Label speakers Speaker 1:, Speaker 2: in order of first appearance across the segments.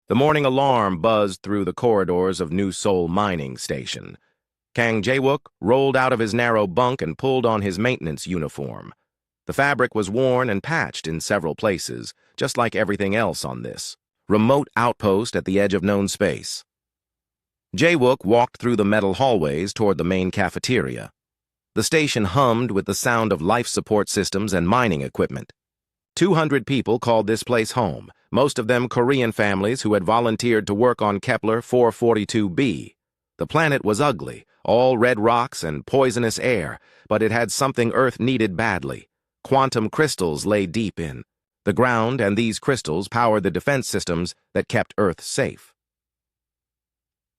Speaker 1: The morning alarm buzzed through the corridors of New Seoul Mining Station. Kang Jae-wook rolled out of his narrow bunk and pulled on his maintenance uniform. The fabric was worn and patched in several places, just like everything else on this remote outpost at the edge of known space. Jae-wook walked through the metal hallways toward the main cafeteria. The station hummed with the sound of life support systems and mining equipment. 200 people called this place home, most of them Korean families who had volunteered to work on Kepler 442b. The planet was ugly, all red rocks and poisonous air, but it had something Earth needed badly. Quantum crystals lay deep in the ground, and these crystals powered the defense systems that kept Earth safe.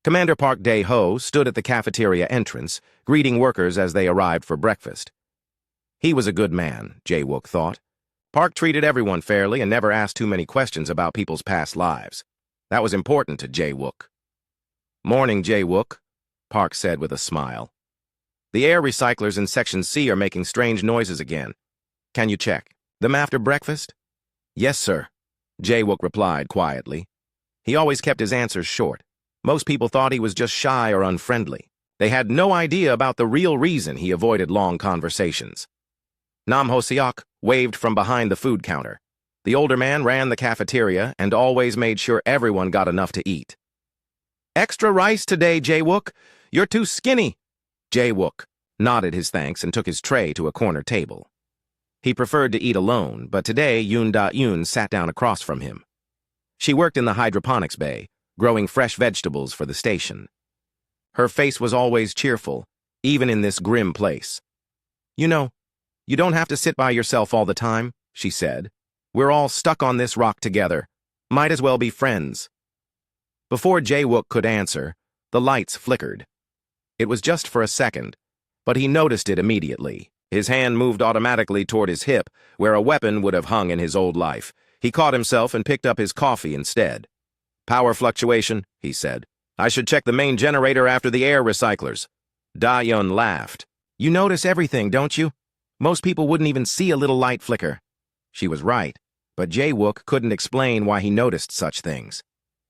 Speaker 1: Commander Park Dae-ho stood at the cafeteria entrance, greeting workers as they arrived for breakfast. He was a good man, Jae-wook thought. Park treated everyone fairly and never asked too many questions about people's past lives. That was important to Jae-wook. "Morning, Jae-wook," Park said with a smile. "The air recyclers in Section C are making strange noises again. Can you check them after breakfast?" "Yes, sir," Jae-wook replied quietly. He always kept his answers short. Most people thought he was just shy or unfriendly. They had no idea about the real reason he avoided long conversations. Nam Ho-seok waved from behind the food counter. The older man ran the cafeteria and always made sure everyone got enough to eat. "Extra rice today, Jae-wook. You're too skinny." Jae-wook nodded his thanks and took his tray to a corner table. He preferred to eat alone, but today Yoon Da-eun sat down across from him. She worked in the hydroponics bay, growing fresh vegetables for the station. Her face was always cheerful, even in this grim place. "You know, you don't have to sit by yourself all the time," she said. "We're all stuck on this rock together. Might as well be friends." Before Jae-wook could answer, the lights flickered. It was just for a second, but he noticed it immediately. His hand moved automatically toward his hip, where a weapon would have hung in his old life. He caught himself and picked up his coffee instead. "Power fluctuation," he said. "I should check the main generator after the air recyclers." Da-yeon laughed. "You notice everything, don't you? Most people wouldn't even see a little light flicker." She was right, but Jae-wook couldn't explain why he noticed such things.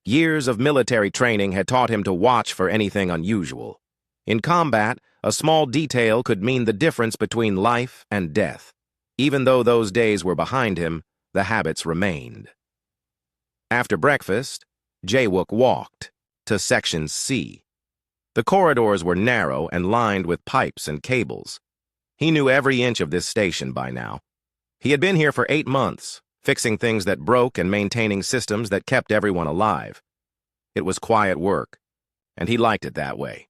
Speaker 1: Years of military training had taught him to watch for anything unusual. In combat, a small detail could mean the difference between life and death. Even though those days were behind him, the habits remained. After breakfast, Jae-wook walked to Section C. The corridors were narrow and lined with pipes and cables. He knew every inch of this station by now. He had been here for 8 months, fixing things that broke and maintaining systems that kept everyone alive. It was quiet work, and he liked it that way.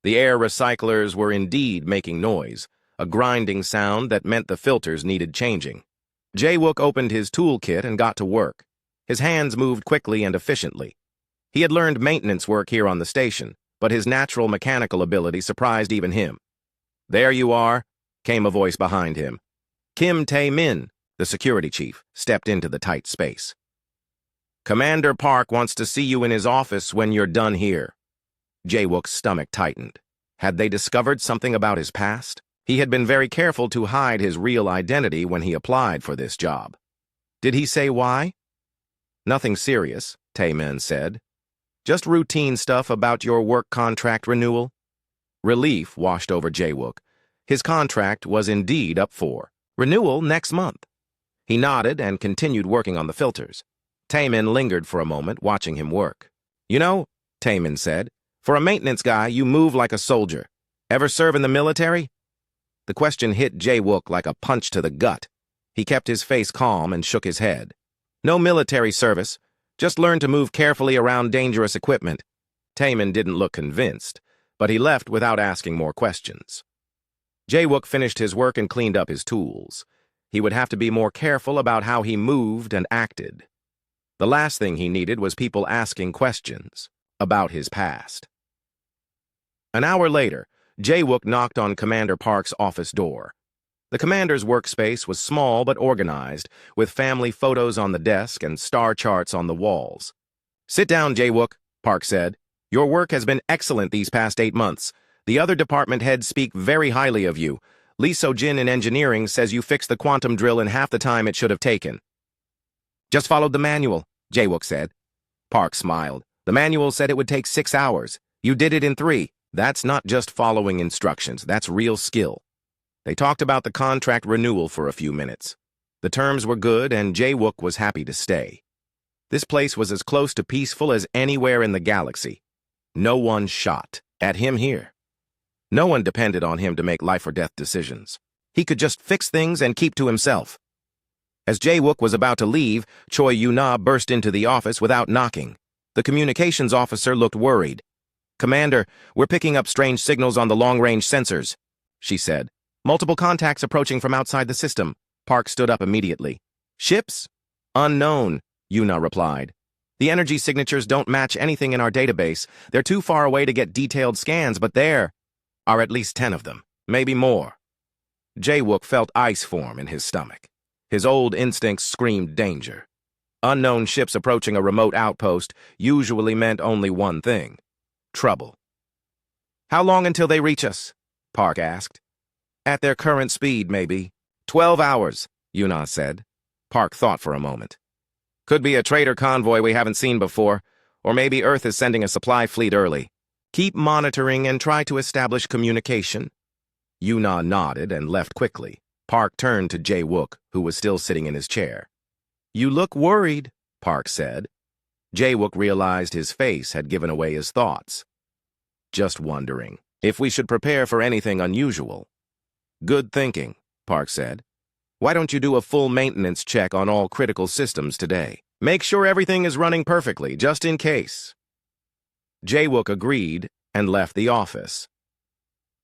Speaker 1: The air recyclers were indeed making noise, a grinding sound that meant the filters needed changing. Jae-wook opened his toolkit and got to work. His hands moved quickly and efficiently. He had learned maintenance work here on the station, but his natural mechanical ability surprised even him. "There you are," came a voice behind him. Kim Tae-min, the security chief, stepped into the tight space. "Commander Park wants to see you in his office when you're done here." Jae-wook's stomach tightened. Had they discovered something about his past? He had been very careful to hide his real identity when he applied for this job. Did he say why? "Nothing serious," Tae-min said. "Just routine stuff about your work contract renewal." Relief washed over Jae-wook. His contract was indeed up for renewal next month. He nodded and continued working on the filters. Tae-min lingered for a moment, watching him work. "You know," Tae-min said, "for a maintenance guy, you move like a soldier. Ever serve in the military?" The question hit Jae-wook like a punch to the gut. He kept his face calm and shook his head. "No military service. Just learned to move carefully around dangerous equipment." Tae-min didn't look convinced, but he left without asking more questions. Jae-wook finished his work and cleaned up his tools. He would have to be more careful about how he moved and acted. The last thing he needed was people asking questions about his past. An hour later, Jae-wook knocked on Commander Park's office door. The commander's workspace was small but organized, with family photos on the desk and star charts on the walls. "Sit down, Jae-wook," Park said. "Your work has been excellent these past 8 months. The other department heads speak very highly of you. Lee So-jin in engineering says you fixed the quantum drill in half the time it should have taken." "Just followed the manual," Jae-wook said. Park smiled. The manual said it would take 6 hours. You did it in 3. That's not just following instructions, that's real skill. They talked about the contract renewal for a few minutes. The terms were good, and Jae-wook was happy to stay. This place was as close to peaceful as anywhere in the galaxy. No one shot at him here. No one depended on him to make life-or-death decisions. He could just fix things and keep to himself. As Jae-wook was about to leave, Choi Yu-na burst into the office without knocking. The communications officer looked worried. "Commander, we're picking up strange signals on the long-range sensors," she said. "Multiple contacts approaching from outside the system." Park stood up immediately. "Ships?" "Unknown," Yu-na replied. "The energy signatures don't match anything in our database. They're too far away to get detailed scans, but there are at least 10 of them, maybe more." Jae-wook felt ice form in his stomach. His old instincts screamed danger. Unknown ships approaching a remote outpost usually meant only one thing: trouble. "How long until they reach us?" Park asked. "At their current speed, maybe. 12 hours, Yu-na said. Park thought for a moment. "Could be a trader convoy we haven't seen before, or maybe Earth is sending a supply fleet early. Keep monitoring and try to establish communication." Yu-na nodded and left quickly. Park turned to Jae-wook, who was still sitting in his chair. "You look worried," Park said. Jae-wook realized his face had given away his thoughts. "Just wondering if we should prepare for anything unusual." "Good thinking," Park said. "Why don't you do a full maintenance check on all critical systems today? Make sure everything is running perfectly, just in case." Jae-wook agreed and left the office.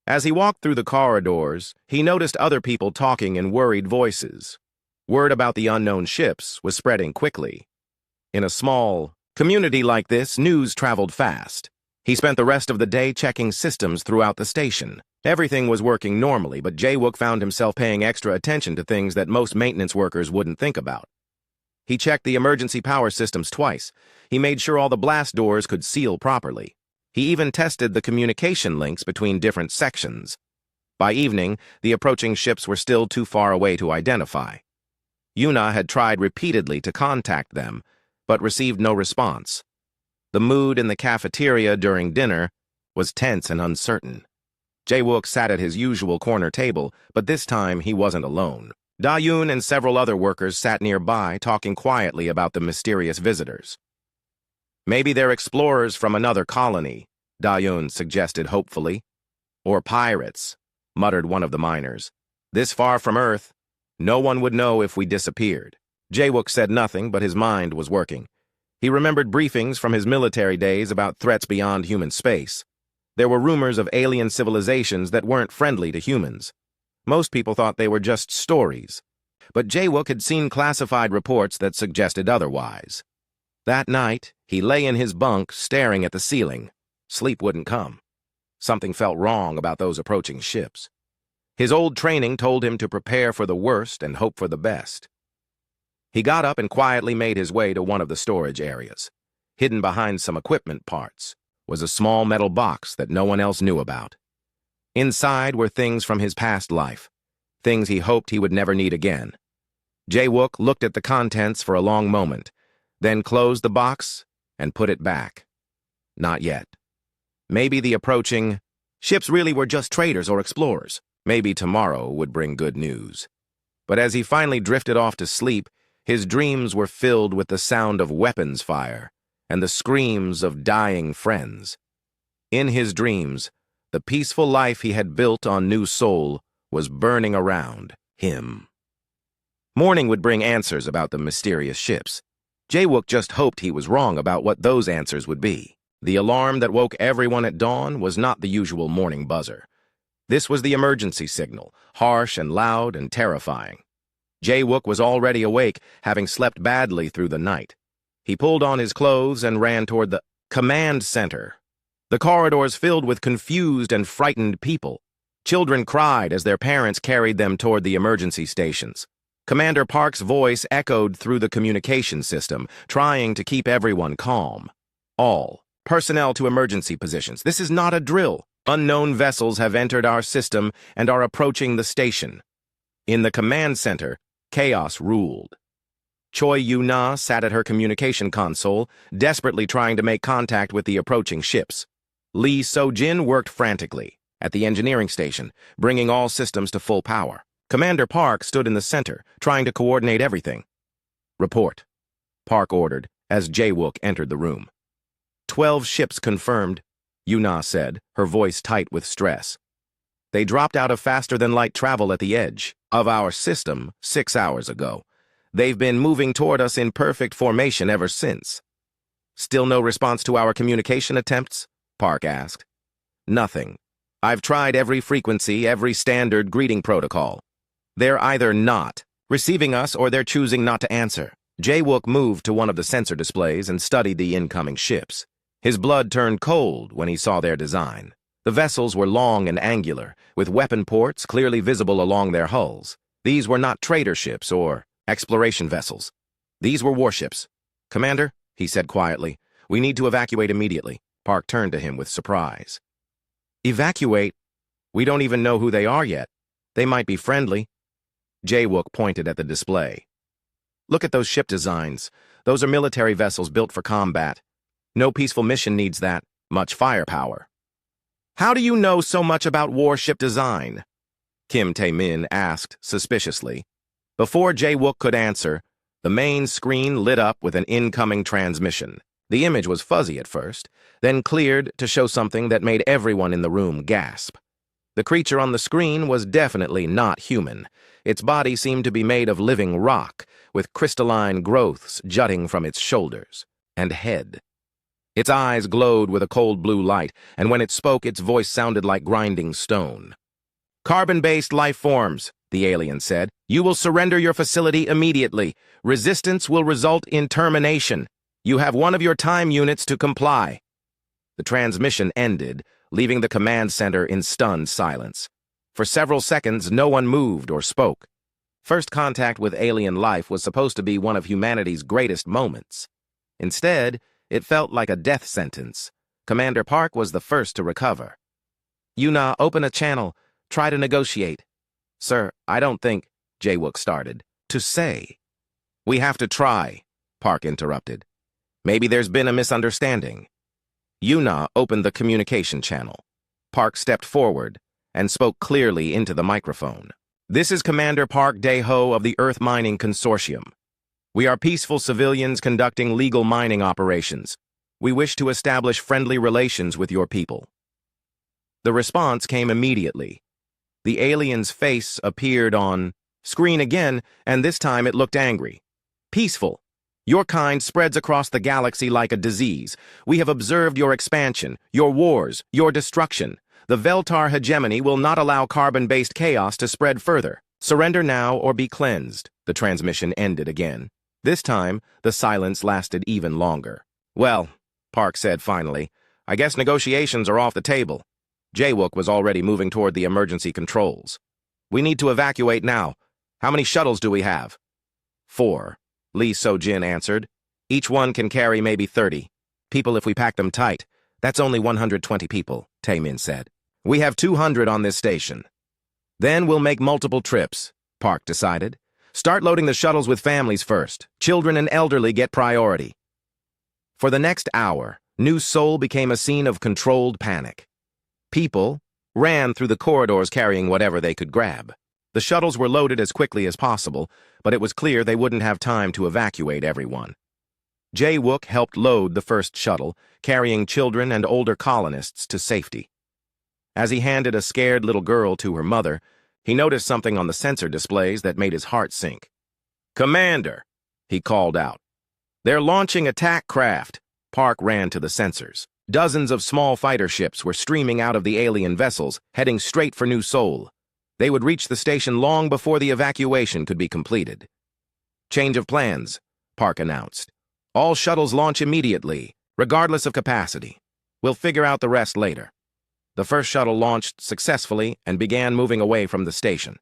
Speaker 1: As he walked through the corridors, he noticed other people talking in worried voices. Word about the unknown ships was spreading quickly. In a small community like this, news traveled fast. He spent the rest of the day checking systems throughout the station. Everything was working normally, but Jae-wook found himself paying extra attention to things that most maintenance workers wouldn't think about. He checked the emergency power systems twice. He made sure all the blast doors could seal properly. He even tested the communication links between different sections. By evening, the approaching ships were still too far away to identify. Yu-na had tried repeatedly to contact them, but received no response. The mood in the cafeteria during dinner was tense and uncertain. Jae-wook sat at his usual corner table, but this time he wasn't alone. Da-yoon and several other workers sat nearby, talking quietly about the mysterious visitors. "Maybe they're explorers from another colony," Da-yoon suggested hopefully. "Or pirates," muttered one of the miners. "This far from Earth, no one would know if we disappeared." Jae-wook said nothing, but his mind was working. He remembered briefings from his military days about threats beyond human space. There were rumors of alien civilizations that weren't friendly to humans. Most people thought they were just stories, but Jae-wook had seen classified reports that suggested otherwise. That night, he lay in his bunk staring at the ceiling. Sleep wouldn't come. Something felt wrong about those approaching ships. His old training told him to prepare for the worst and hope for the best. He got up and quietly made his way to one of the storage areas. Hidden behind some equipment parts was a small metal box that no one else knew about. Inside were things from his past life, things he hoped he would never need again. Jae-wook looked at the contents for a long moment, then closed the box and put it back. Not yet. Maybe the approaching ships really were just traders or explorers. Maybe tomorrow would bring good news. But as he finally drifted off to sleep, his dreams were filled with the sound of weapons fire and the screams of dying friends. In his dreams, the peaceful life he had built on New Seoul was burning around him. Morning would bring answers about the mysterious ships. Jae-wook just hoped he was wrong about what those answers would be. The alarm that woke everyone at dawn was not the usual morning buzzer. This was the emergency signal, harsh and loud and terrifying. Jae-wook was already awake, having slept badly through the night. He pulled on his clothes and ran toward the command center. The corridors filled with confused and frightened people. Children cried as their parents carried them toward the emergency stations. Commander Park's voice echoed through the communication system, trying to keep everyone calm. "All personnel to emergency positions. This is not a drill. Unknown vessels have entered our system and are approaching the station." In the command center, chaos ruled. Choi Yu-na sat at her communication console, desperately trying to make contact with the approaching ships. Lee So-jin worked frantically at the engineering station, bringing all systems to full power. Commander Park stood in the center, trying to coordinate everything. "Report," Park ordered as Jae-wook entered the room. 12 ships confirmed, Yu-na said, her voice tight with stress. They dropped out of faster-than-light travel at the edge of our system 6 hours ago. They've been moving toward us in perfect formation ever since. "Still no response to our communication attempts?" Park asked. "Nothing. I've tried every frequency, every standard greeting protocol. They're either not receiving us or they're choosing not to answer." Jae-wook moved to one of the sensor displays and studied the incoming ships. His blood turned cold when he saw their design. The vessels were long and angular, with weapon ports clearly visible along their hulls. These were not trader ships or exploration vessels. These were warships. "Commander," he said quietly, "we need to evacuate immediately." Park turned to him with surprise. "Evacuate? We don't even know who they are yet. They might be friendly." Jae-wook pointed at the display. "Look at those ship designs. Those are military vessels built for combat. No peaceful mission needs that much firepower." "How do you know so much about warship design?" Kim Tae-min asked suspiciously. Before Jae-wook could answer, the main screen lit up with an incoming transmission. The image was fuzzy at first, then cleared to show something that made everyone in the room gasp. The creature on the screen was definitely not human. Its body seemed to be made of living rock, with crystalline growths jutting from its shoulders and head. Its eyes glowed with a cold blue light, and when it spoke, its voice sounded like grinding stone. "Carbon-based life forms," the alien said. "You will surrender your facility immediately. Resistance will result in termination. You have one of your time units to comply." The transmission ended, leaving the command center in stunned silence. For several seconds, no one moved or spoke. First contact with alien life was supposed to be one of humanity's greatest moments. Instead, it felt like a death sentence. Commander Park was the first to recover. "Yu-na, open a channel. Try to negotiate." "Sir, I don't think," Jae-wook started, "to say." "We have to try," Park interrupted. "Maybe there's been a misunderstanding." Yu-na opened the communication channel. Park stepped forward and spoke clearly into the microphone. "This is Commander Park Dae-ho of the Earth Mining Consortium. We are peaceful civilians conducting legal mining operations. We wish to establish friendly relations with your people." The response came immediately. The alien's face appeared on screen again, and this time it looked angry. "Peaceful. Your kind spreads across the galaxy like a disease. We have observed your expansion, your wars, your destruction. The Veltar hegemony will not allow carbon-based chaos to spread further. Surrender now or be cleansed." The transmission ended again. This time, the silence lasted even longer. "Well," Park said finally, "I guess negotiations are off the table." Jae-wook was already moving toward the emergency controls. "We need to evacuate now. How many shuttles do we have?" "4, Lee So-jin answered. "Each one can carry maybe 30 people if we pack them tight. That's only 120 people, Tae-min said. "We have 200 on this station." "Then we'll make multiple trips," Park decided. "Start loading the shuttles with families first. Children and elderly get priority." For the next hour, New Seoul became a scene of controlled panic. People ran through the corridors carrying whatever they could grab. The shuttles were loaded as quickly as possible, but it was clear they wouldn't have time to evacuate everyone. Jae-wook helped load the first shuttle, carrying children and older colonists to safety. As he handed a scared little girl to her mother, he noticed something on the sensor displays that made his heart sink. "Commander," he called out. "They're launching attack craft." Park ran to the sensors. Dozens of small fighter ships were streaming out of the alien vessels, heading straight for New Seoul. They would reach the station long before the evacuation could be completed. "Change of plans," Park announced. "All shuttles launch immediately, regardless of capacity. We'll figure out the rest later." The first shuttle launched successfully and began moving away from the station.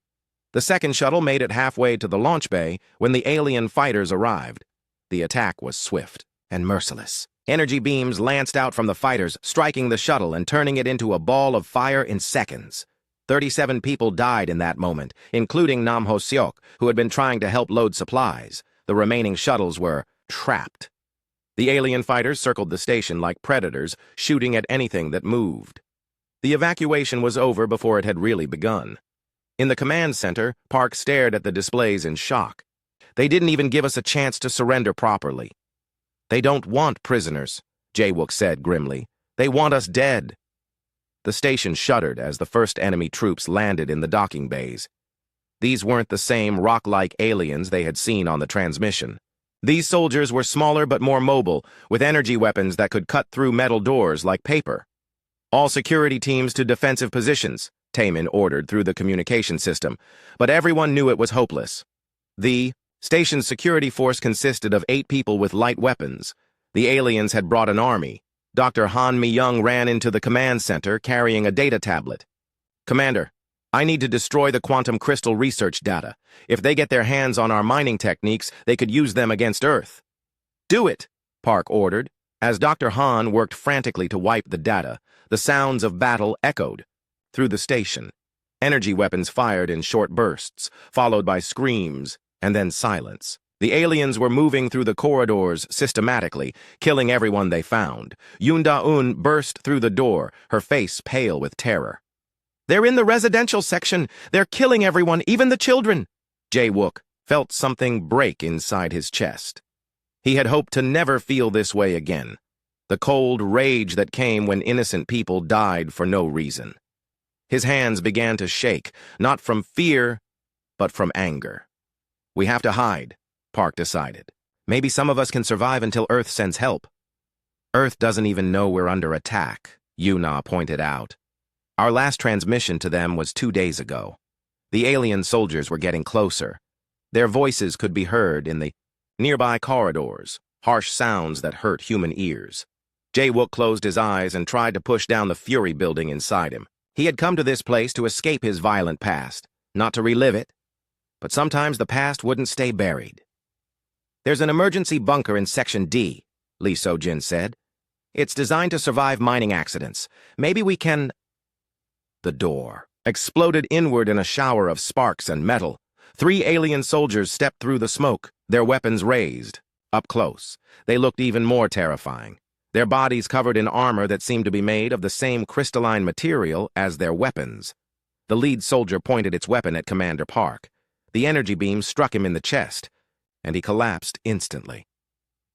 Speaker 1: The second shuttle made it halfway to the launch bay when the alien fighters arrived. The attack was swift and merciless. Energy beams lanced out from the fighters, striking the shuttle and turning it into a ball of fire in seconds. 37 people died in that moment, including Nam Ho-seok, who had been trying to help load supplies. The remaining shuttles were trapped. The alien fighters circled the station like predators, shooting at anything that moved. The evacuation was over before it had really begun. In the command center, Park stared at the displays in shock. They didn't even give us a chance to surrender properly. They don't want prisoners, Jawook said grimly. They want us dead. The station shuddered as the first enemy troops landed in the docking bays. These weren't the same rock-like aliens they had seen on the transmission. These soldiers were smaller but more mobile, with energy weapons that could cut through metal doors like paper. All security teams to defensive positions, Taemin ordered through the communication system, but everyone knew it was hopeless. The station's security force consisted of 8 people with light weapons. The aliens had brought an army. Dr. Han Mi-young ran into the command center carrying a data tablet. "Commander, I need to destroy the quantum crystal research data. If they get their hands on our mining techniques, they could use them against Earth." "Do it," Park ordered. As Dr. Han worked frantically to wipe the data, the sounds of battle echoed through the station. Energy weapons fired in short bursts, followed by screams and then silence. The aliens were moving through the corridors systematically, killing everyone they found. Yoon Da-eun burst through the door, her face pale with terror. "They're in the residential section. They're killing everyone, even the children." Jawook felt something break inside his chest. He had hoped to never feel this way again. The cold rage that came when innocent people died for no reason. His hands began to shake, not from fear, but from anger. "We have to hide," Park decided. "Maybe some of us can survive until Earth sends help." "Earth doesn't even know we're under attack," Yuna pointed out. "Our last transmission to them was 2 days ago. The alien soldiers were getting closer. Their voices could be heard in the nearby corridors, harsh sounds that hurt human ears." Jawook closed his eyes and tried to push down the fury building inside him. He had come to this place to escape his violent past, not to relive it. But sometimes the past wouldn't stay buried. "There's an emergency bunker in Section D," Lee So-jin said. "It's designed to survive mining accidents. Maybe we can—" The door exploded inward in a shower of sparks and metal. 3 alien soldiers stepped through the smoke, their weapons raised. Up close, they looked even more terrifying. Their bodies covered in armor that seemed to be made of the same crystalline material as their weapons. The lead soldier pointed its weapon at Commander Park. The energy beam struck him in the chest, and he collapsed instantly.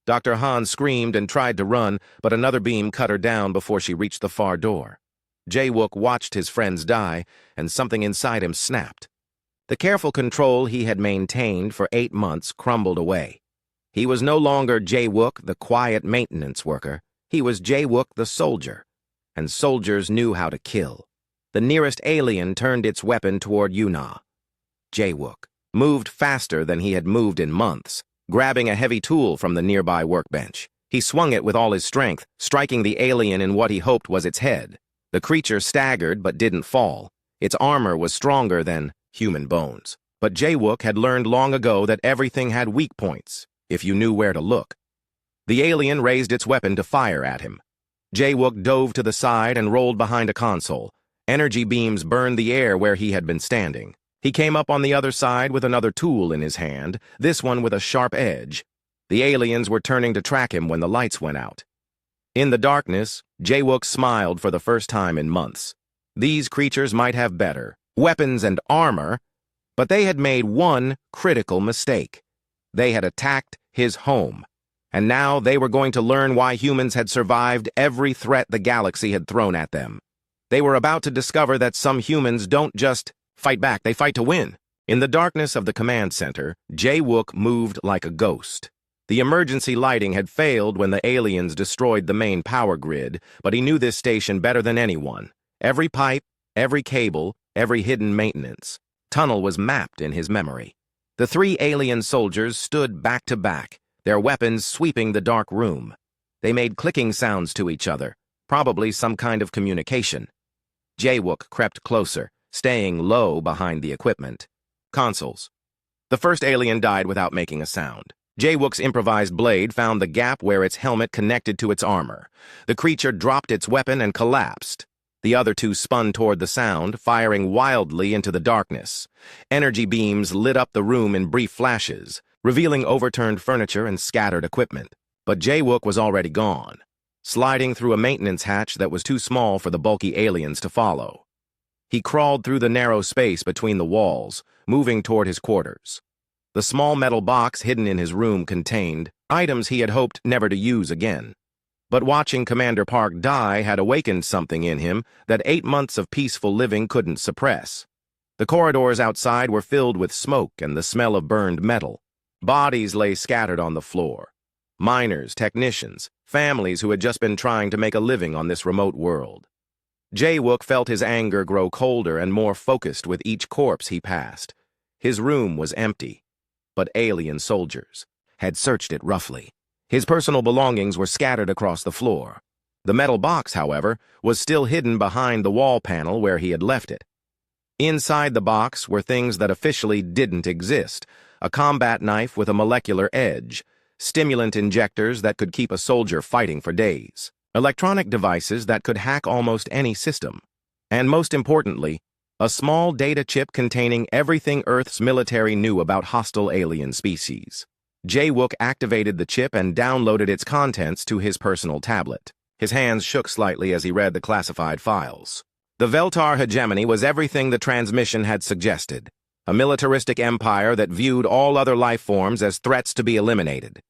Speaker 1: Dr. Han screamed and tried to run, but another beam cut her down before she reached the far door. Jawook watched his friends die, and something inside him snapped. The careful control he had maintained for 8 months crumbled away. He was no longer Jawook, the quiet maintenance worker. He was Jawook, the soldier, and soldiers knew how to kill. The nearest alien turned its weapon toward Yuna. Jawook moved faster than he had moved in months, grabbing a heavy tool from the nearby workbench. He swung it with all his strength, striking the alien in what he hoped was its head. The creature staggered but didn't fall. Its armor was stronger than human bones. But Jawook had learned long ago that everything had weak points, if you knew where to look. The alien raised its weapon to fire at him. Jawook dove to the side and rolled behind a console. Energy beams burned the air where he had been standing. He came up on the other side with another tool in his hand, this one with a sharp edge. The aliens were turning to track him when the lights went out. In the darkness, Jawook smiled for the first time in months. These creatures might have better weapons and armor, but they had made one critical mistake. They had attacked his home, and now they were going to learn why humans had survived every threat the galaxy had thrown at them. They were about to discover that some humans don't just fight back, they fight to win. In the darkness of the command center, Jawook moved like a ghost. The emergency lighting had failed when the aliens destroyed the main power grid, but he knew this station better than anyone. Every pipe, every cable, every hidden maintenance tunnel was mapped in his memory. The 3 alien soldiers stood back to back, their weapons sweeping the dark room. They made clicking sounds to each other, probably some kind of communication. Jawook crept closer, staying low behind the equipment. Consoles. The first alien died without making a sound. Jawook's improvised blade found the gap where its helmet connected to its armor. The creature dropped its weapon and collapsed. The other 2 spun toward the sound, firing wildly into the darkness. Energy beams lit up the room in brief flashes. revealing overturned furniture and scattered equipment. But Jaewook was already gone, sliding through a maintenance hatch that was too small for the bulky aliens to follow. He crawled through the narrow space between the walls, moving toward his quarters. The small metal box hidden in his room contained items he had hoped never to use again. But watching Commander Park die had awakened something in him that 8 months of peaceful living couldn't suppress. The corridors outside were filled with smoke and the smell of burned metal. Bodies lay scattered on the floor. Miners, technicians, families who had just been trying to make a living on this remote world. Jaewook felt his anger grow colder and more focused with each corpse he passed. His room was empty, but alien soldiers had searched it roughly. His personal belongings were scattered across the floor. The metal box, however, was still hidden behind the wall panel where he had left it. Inside the box were things that officially didn't exist: a combat knife with a molecular edge, stimulant injectors that could keep a soldier fighting for days, electronic devices that could hack almost any system, and most importantly, a small data chip containing everything Earth's military knew about hostile alien species. Jaewook activated the chip and downloaded its contents to his personal tablet. His hands shook slightly as he read the classified files. The Veltar hegemony was everything the transmission had suggested: a militaristic empire that viewed all other life forms as threats to be eliminated.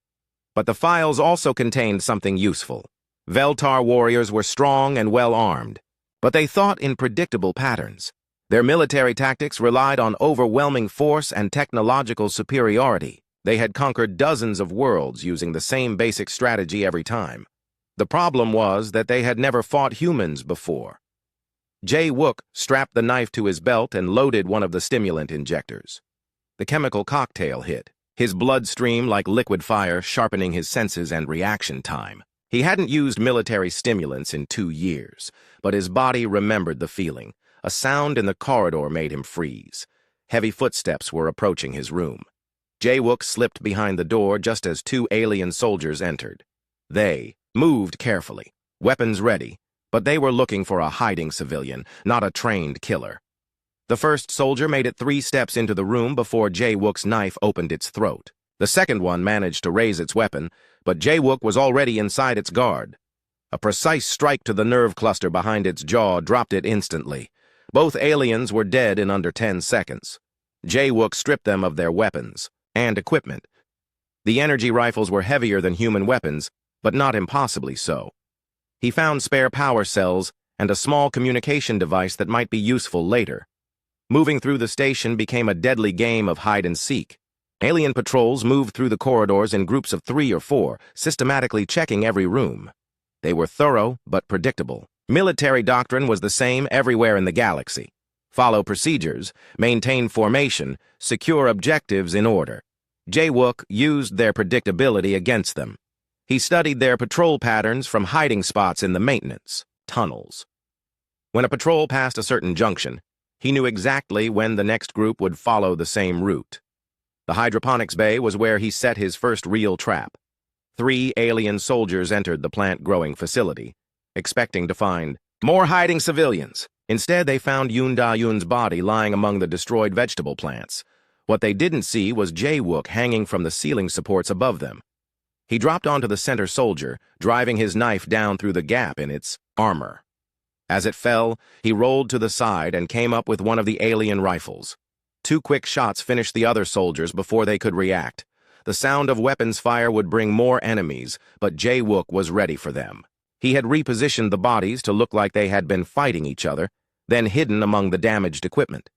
Speaker 1: But the files also contained something useful. Veltar warriors were strong and well-armed, but they thought in predictable patterns. Their military tactics relied on overwhelming force and technological superiority. They had conquered dozens of worlds using the same basic strategy every time. The problem was that they had never fought humans before. Jaewook strapped the knife to his belt and loaded one of the stimulant injectors. The chemical cocktail hit, his bloodstream like liquid fire sharpening his senses and reaction time. He hadn't used military stimulants in 2 years, but his body remembered the feeling. A sound in the corridor made him freeze. Heavy footsteps were approaching his room. Jaewook slipped behind the door just as 2 alien soldiers entered. They moved carefully, weapons ready, but they were looking for a hiding civilian, not a trained killer. The first soldier made it 3 steps into the room before Jaewook's knife opened its throat. The second one managed to raise its weapon, but Jaewook was already inside its guard. A precise strike to the nerve cluster behind its jaw dropped it instantly. Both aliens were dead in under 10 seconds. Jaewook stripped them of their weapons and equipment. The energy rifles were heavier than human weapons, but not impossibly so. He found spare power cells and a small communication device that might be useful later. Moving through the station became a deadly game of hide-and-seek. Alien patrols moved through the corridors in groups of 3 or 4, systematically checking every room. They were thorough but predictable. Military doctrine was the same everywhere in the galaxy. Follow procedures, maintain formation, secure objectives in order. Jaewook used their predictability against them. He studied their patrol patterns from hiding spots in the maintenance tunnels. When a patrol passed a certain junction, he knew exactly when the next group would follow the same route. The hydroponics bay was where he set his first real trap. 3 alien soldiers entered the plant-growing facility, expecting to find more hiding civilians. Instead, they found Yoon Da-yoon's body lying among the destroyed vegetable plants. What they didn't see was Jaewook hanging from the ceiling supports above them. He dropped onto the center soldier, driving his knife down through the gap in its armor. As it fell, he rolled to the side and came up with one of the alien rifles. 2 quick shots finished the other soldiers before they could react. The sound of weapons fire would bring more enemies, but Jaewook was ready for them. He had repositioned the bodies to look like they had been fighting each other, then hidden among the damaged equipment.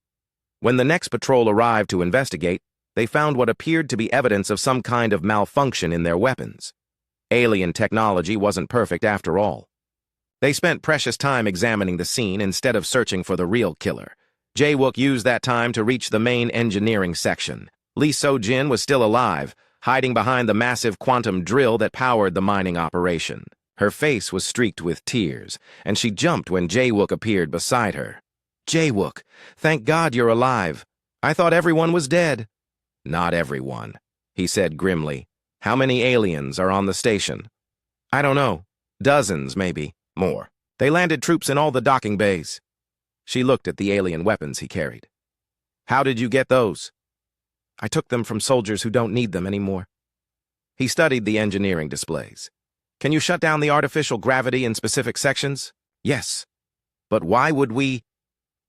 Speaker 1: When the next patrol arrived to investigate, they found what appeared to be evidence of some kind of malfunction in their weapons. Alien technology wasn't perfect after all. They spent precious time examining the scene instead of searching for the real killer. Jaewook used that time to reach the main engineering section. Lee So-jin was still alive, hiding behind the massive quantum drill that powered the mining operation. Her face was streaked with tears, and she jumped when Jaewook appeared beside her. "Jaewook, thank God you're alive. I thought everyone was dead." "Not everyone," he said grimly. "How many aliens are on the station?" "I don't know. Dozens, maybe. More. They landed troops in all the docking bays." She looked at the alien weapons he carried. "How did you get those?" I took them from soldiers who don't need them anymore. He studied the engineering displays. Can you shut down the artificial gravity in specific sections? Yes. But why would we?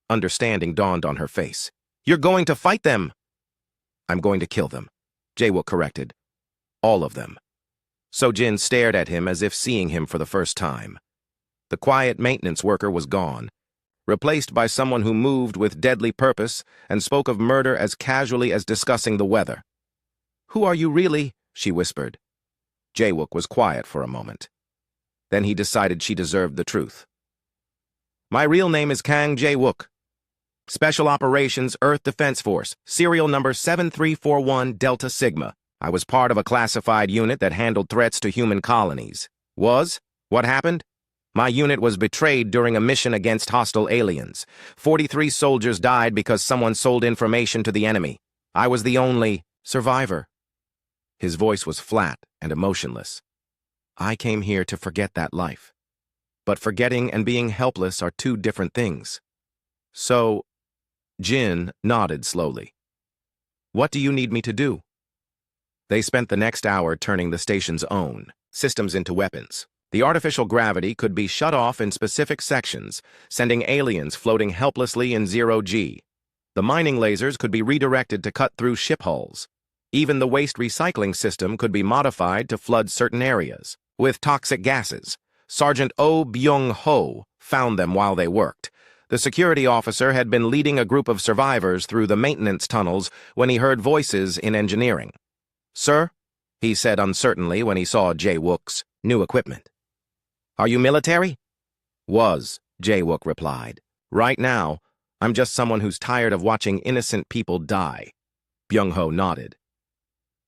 Speaker 1: Understanding dawned on her face. You're going to fight them! I'm going to kill them, Jae-wook corrected. All of them. So-jin stared at him as if seeing him for the first time. The quiet maintenance worker was gone, replaced by someone who moved with deadly purpose and spoke of murder as casually as discussing the weather. Who are you really? She whispered. Jae-wook was quiet for a moment. Then he decided she deserved the truth. My real name is Kang Jae-wook. Special Operations Earth Defense Force, serial number 7341 Delta Sigma. I was part of a classified unit that handled threats to human colonies. Was? What happened? My unit was betrayed during a mission against hostile aliens. 43 soldiers died because someone sold information to the enemy. I was the only survivor. His voice was flat and emotionless. I came here to forget that life. But forgetting and being helpless are two different things. So, Jin nodded slowly. What do you need me to do? They spent the next hour turning the station's own systems into weapons. The artificial gravity could be shut off in specific sections, sending aliens floating helplessly in zero-G. The mining lasers could be redirected to cut through ship hulls. Even the waste recycling system could be modified to flood certain areas with toxic gases. Sergeant Oh Byung-ho found them while they worked. The security officer had been leading a group of survivors through the maintenance tunnels when he heard voices in engineering. Sir, he said uncertainly when he saw Jae-wook's new equipment. Are you military? Was, Jae-wook replied. Right now, I'm just someone who's tired of watching innocent people die. Byung-ho nodded.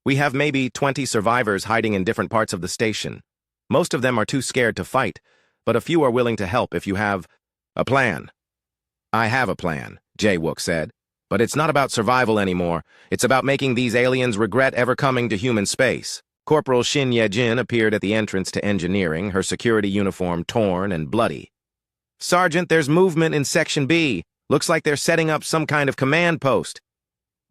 Speaker 1: We have maybe 20 survivors hiding in different parts of the station. Most of them are too scared to fight, but a few are willing to help if you have a plan. I have a plan, Jae-wook said, but it's not about survival anymore. It's about making these aliens regret ever coming to human space. Corporal Shin Ye-jin appeared at the entrance to engineering, her security uniform torn and bloody. Sergeant, there's movement in Section B. Looks like they're setting up some kind of command post.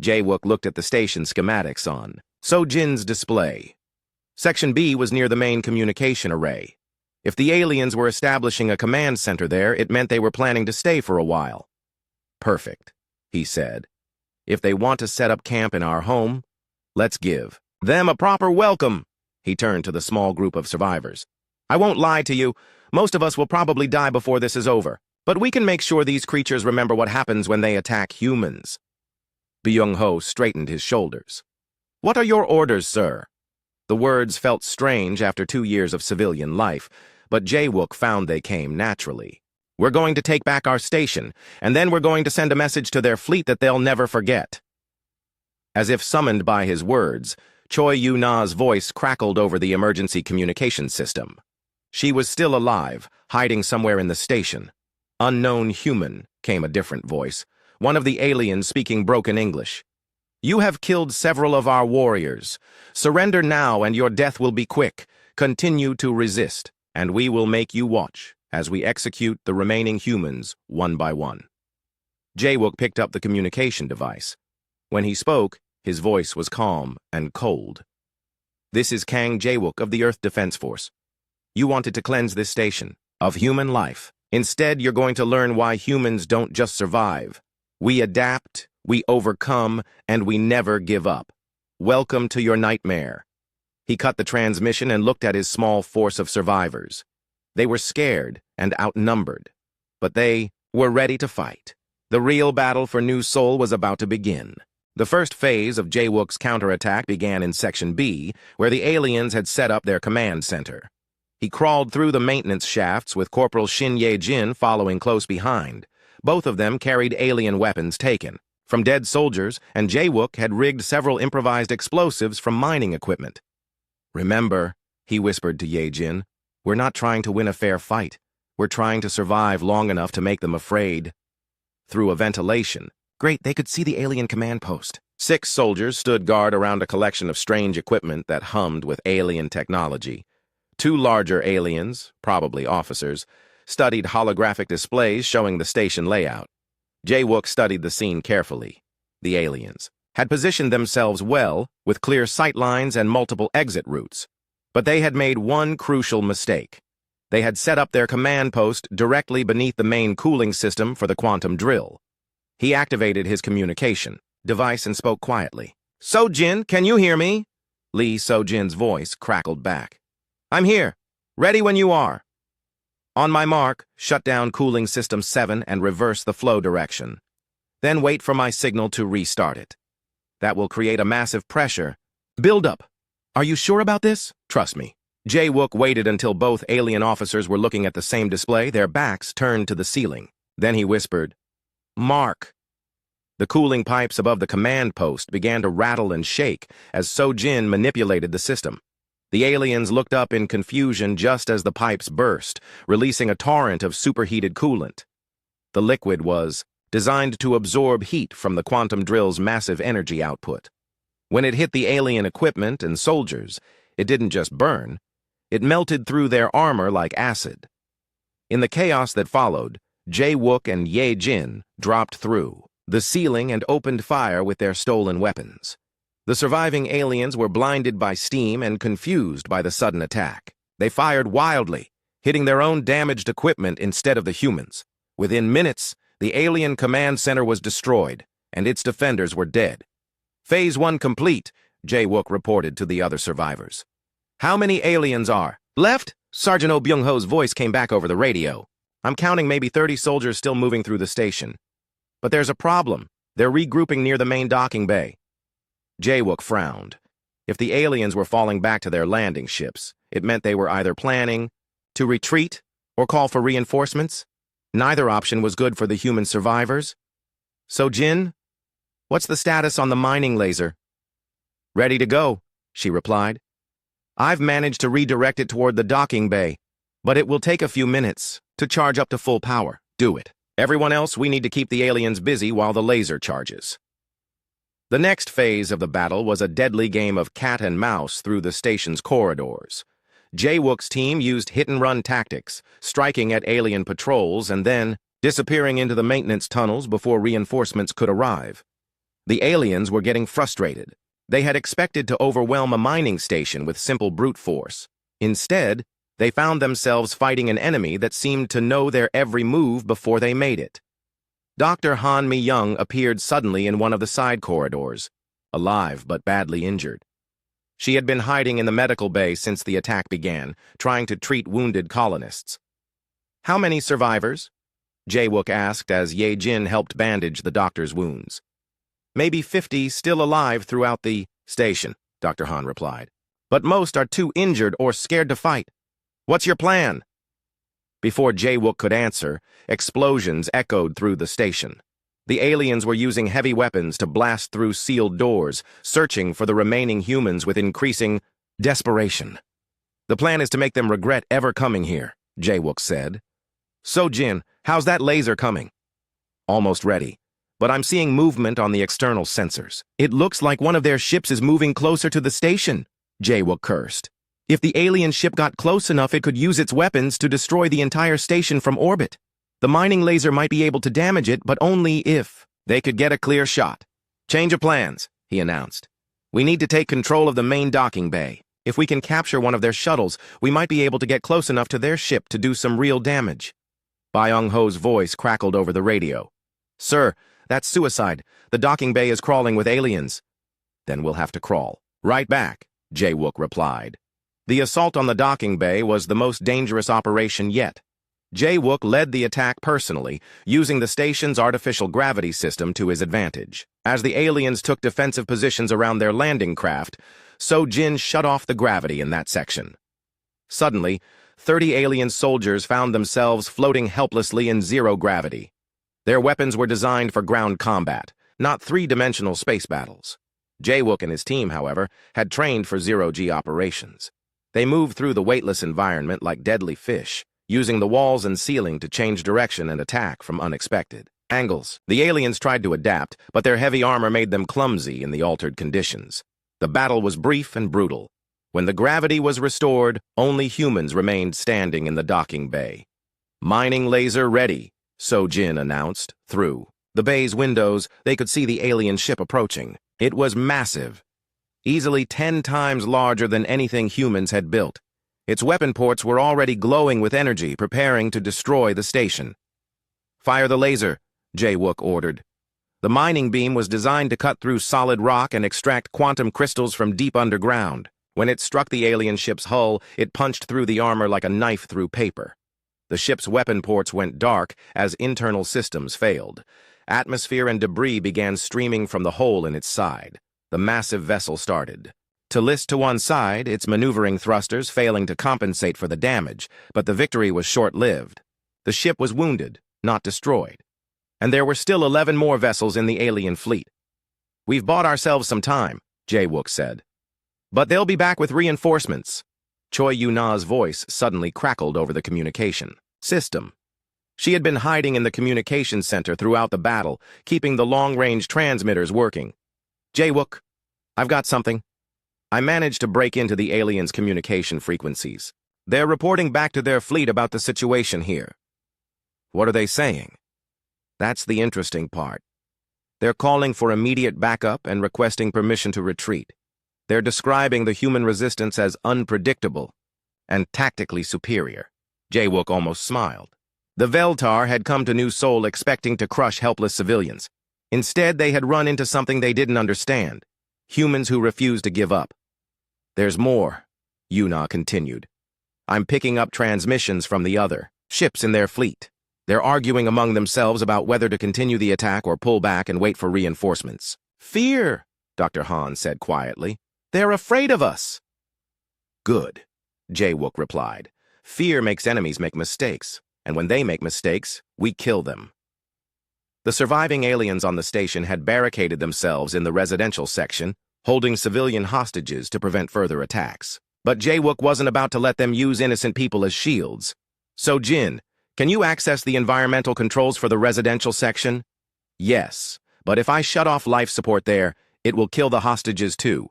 Speaker 1: Jae-wook looked at the station schematics on So-jin's display. Section B was near the main communication array. If the aliens were establishing a command center there, it meant they were planning to stay for a while. Perfect, he said. If they want to set up camp in our home, let's give them a proper welcome. He turned to the small group of survivors. I won't lie to you. Most of us will probably die before this is over, but we can make sure these creatures remember what happens when they attack humans. Byung-ho straightened his shoulders. What are your orders, sir? The words felt strange after 2 years of civilian life, but Jae-wook found they came naturally. We're going to take back our station, and then we're going to send a message to their fleet that they'll never forget. As if summoned by his words, Choi Yu-na's voice crackled over the emergency communication system. She was still alive, hiding somewhere in the station. Unknown human, came a different voice, one of the aliens speaking broken English. You have killed several of our warriors. Surrender now and your death will be quick. Continue to resist, and we will make you watch as we execute the remaining humans one by one. Jae-wook picked up the communication device. When he spoke, his voice was calm and cold. This is Kang Jae-wook of the Earth Defense Force. You wanted to cleanse this station of human life. Instead, you're going to learn why humans don't just survive. We adapt, we overcome, and we never give up. Welcome to your nightmare. He cut the transmission and looked at his small force of survivors. They were scared and outnumbered, but they were ready to fight. The real battle for New Seoul was about to begin. The first phase of Jae-wook's counterattack began in Section B, where the aliens had set up their command center. He crawled through the maintenance shafts with Corporal Shin Ye-jin following close behind. Both of them carried alien weapons taken from dead soldiers, and Jae-wook had rigged several improvised explosives from mining equipment. Remember, he whispered to Ye-jin, we're not trying to win a fair fight. We're trying to survive long enough to make them afraid. Through a ventilation, great, they could see the alien command post. 6 soldiers stood guard around a collection of strange equipment that hummed with alien technology. 2 larger aliens, probably officers, studied holographic displays showing the station layout. Jae-wook studied the scene carefully. The aliens, had positioned themselves well, with clear sight lines and multiple exit routes. But they had made one crucial mistake. They had set up their command post directly beneath the main cooling system for the quantum drill. He activated his communication device and spoke quietly. "So-Jin, can you hear me?" Lee So-Jin's voice crackled back. "I'm here. Ready when you are." "On my mark, shut down cooling system 7 and reverse the flow direction. Then wait for my signal to restart it. That will create a massive pressure. Build up. Are you sure about this? Trust me." Jae-wook waited until both alien officers were looking at the same display, their backs turned to the ceiling. Then he whispered, "Mark." The cooling pipes above the command post began to rattle and shake as So-Jin manipulated the system. The aliens looked up in confusion just as the pipes burst, releasing a torrent of superheated coolant. The liquid was designed to absorb heat from the quantum drill's massive energy output. When it hit the alien equipment and soldiers, it didn't just burn, it melted through their armor like acid. In the chaos that followed, Jae-wook and Ye-jin dropped through the ceiling and opened fire with their stolen weapons. The surviving aliens were blinded by steam and confused by the sudden attack. They fired wildly, hitting their own damaged equipment instead of the humans. Within minutes, the alien command center was destroyed, and its defenders were dead. "Phase 1 complete," Jae-wook reported to the other survivors. "How many aliens are left?" Sergeant Oh Byung-ho's voice came back over the radio. "I'm counting maybe 30 soldiers still moving through the station. But there's a problem. They're regrouping near the main docking bay." Jae-wook frowned. If the aliens were falling back to their landing ships, it meant they were either planning to retreat or call for reinforcements. Neither option was good for the human survivors. "So-Jin, what's the status on the mining laser?" "Ready to go," she replied. "I've managed to redirect it toward the docking bay, but it will take a few minutes to charge up to full power. Do it. Everyone else, we need to keep the aliens busy while the laser charges." The next phase of the battle was a deadly game of cat and mouse through the station's corridors. Jae-wook's team used hit-and-run tactics, striking at alien patrols and then disappearing into the maintenance tunnels before reinforcements could arrive. The aliens were getting frustrated. They had expected to overwhelm a mining station with simple brute force. Instead, they found themselves fighting an enemy that seemed to know their every move before they made it. Dr. Han Mi-young appeared suddenly in one of the side corridors, alive but badly injured. She had been hiding in the medical bay since the attack began, trying to treat wounded colonists. "How many survivors?" Jae-wook asked as Ye-jin helped bandage the doctor's wounds. "Maybe 50 still alive throughout the station," Dr. Han replied. "But most are too injured or scared to fight. What's your plan?" Before Jae-wook could answer, explosions echoed through the station. The aliens were using heavy weapons to blast through sealed doors, searching for the remaining humans with increasing desperation. "The plan is to make them regret ever coming here," Jae-wook said. "So-Jin, how's that laser coming?" "Almost ready, but I'm seeing movement on the external sensors. It looks like one of their ships is moving closer to the station," Jae-wook cursed. "If the alien ship got close enough, it could use its weapons to destroy the entire station from orbit. The mining laser might be able to damage it, but only if they could get a clear shot." "Change of plans," he announced. "We need to take control of the main docking bay. If we can capture one of their shuttles, we might be able to get close enough to their ship to do some real damage." Byung-ho's voice crackled over the radio. "Sir, that's suicide. The docking bay is crawling with aliens." "Then we'll have to crawl right back," Jae-wook replied. The assault on the docking bay was the most dangerous operation yet. Jae-wook led the attack personally, using the station's artificial gravity system to his advantage. As the aliens took defensive positions around their landing craft, So-Jin shut off the gravity in that section. Suddenly, 30 alien soldiers found themselves floating helplessly in zero gravity. Their weapons were designed for ground combat, not three-dimensional space battles. Jae-wook and his team, however, had trained for zero-G operations. They moved through the weightless environment like deadly fish, using the walls and ceiling to change direction and attack from unexpected angles. The aliens tried to adapt, but their heavy armor made them clumsy in the altered conditions. The battle was brief and brutal. When the gravity was restored, only humans remained standing in the docking bay. "Mining laser ready," So-Jin announced. Through the bay's windows, they could see the alien ship approaching. It was massive, easily 10 times larger than anything humans had built. Its weapon ports were already glowing with energy, preparing to destroy the station. "Fire the laser," Jae-wook ordered. The mining beam was designed to cut through solid rock and extract quantum crystals from deep underground. When it struck the alien ship's hull, it punched through the armor like a knife through paper. The ship's weapon ports went dark as internal systems failed. Atmosphere and debris began streaming from the hole in its side. The massive vessel started to list to one side, its maneuvering thrusters failing to compensate for the damage, but the victory was short-lived. The ship was wounded, not destroyed. And there were still 11 more vessels in the alien fleet. "We've bought ourselves some time," Jae-wook said. "But they'll be back with reinforcements." Choi Yu-na's voice suddenly crackled over the communication system. She had been hiding in the communications center throughout the battle, keeping the long-range transmitters working. "Jae-wook, I've got something." "I managed to break into the aliens' communication frequencies. They're reporting back to their fleet about the situation here." "What are they saying?" "That's the interesting part. They're calling for immediate backup and requesting permission to retreat. They're describing the human resistance as unpredictable and tactically superior." Jae-wook almost smiled. The Veltar had come to New Seoul expecting to crush helpless civilians. Instead, they had run into something they didn't understand: humans who refused to give up. "There's more," Yu-na continued. "I'm picking up transmissions from the other ships in their fleet. They're arguing among themselves about whether to continue the attack or pull back and wait for reinforcements." "Fear," Dr. Han said quietly. "They're afraid of us." "Good," Jae-wook replied. "Fear makes enemies make mistakes, and when they make mistakes, we kill them." The surviving aliens on the station had barricaded themselves in the residential section, holding civilian hostages to prevent further attacks. But Jae-wook wasn't about to let them use innocent people as shields. "So Jin, can you access the environmental controls for the residential section?" "Yes, but if I shut off life support there, it will kill the hostages too."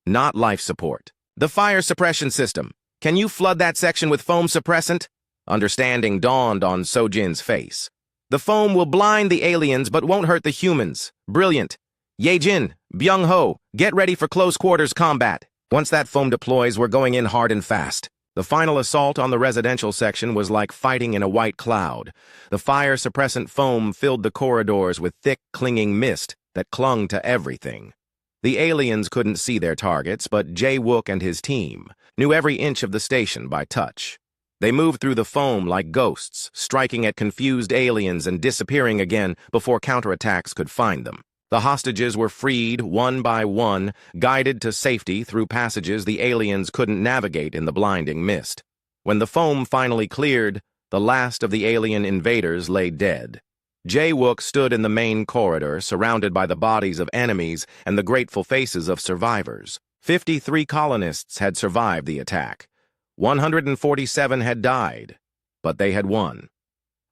Speaker 1: "Not life support. The fire suppression system. Can you flood that section with foam suppressant?" Understanding dawned on Sojin's face. "The foam will blind the aliens but won't hurt the humans. Brilliant. Ye-jin, Byung-ho, get ready for close quarters combat. Once that foam deploys, we're going in hard and fast." The final assault on the residential section was like fighting in a white cloud. The fire-suppressant foam filled the corridors with thick, clinging mist that clung to everything. The aliens couldn't see their targets, but Jae-wook and his team knew every inch of the station by touch. They moved through the foam like ghosts, striking at confused aliens and disappearing again before counterattacks could find them. The hostages were freed one by one, guided to safety through passages the aliens couldn't navigate in the blinding mist. When the foam finally cleared, the last of the alien invaders lay dead. Jae-wook stood in the main corridor, surrounded by the bodies of enemies and the grateful faces of survivors. 53 colonists had survived the attack. 147 had died, but they had won.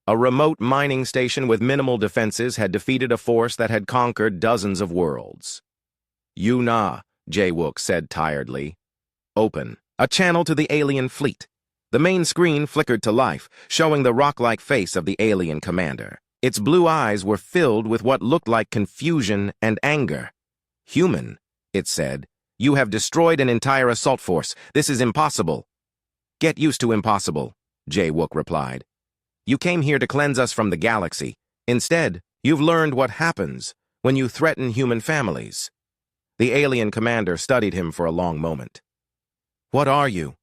Speaker 1: A remote mining station with minimal defenses had defeated a force that had conquered dozens of worlds. "Yu-na," Jae-wook said tiredly. "Open a channel to the alien fleet." The main screen flickered to life, showing the rock-like face of the alien commander. Its blue eyes were filled with what looked like confusion and anger. "Human," it said, "you have destroyed an entire assault force. This is impossible." "Get used to impossible," Jae-wook replied. "You came here to cleanse us from the galaxy. Instead, you've learned what happens when you threaten human families." The alien commander studied him for a long moment. "What are you?"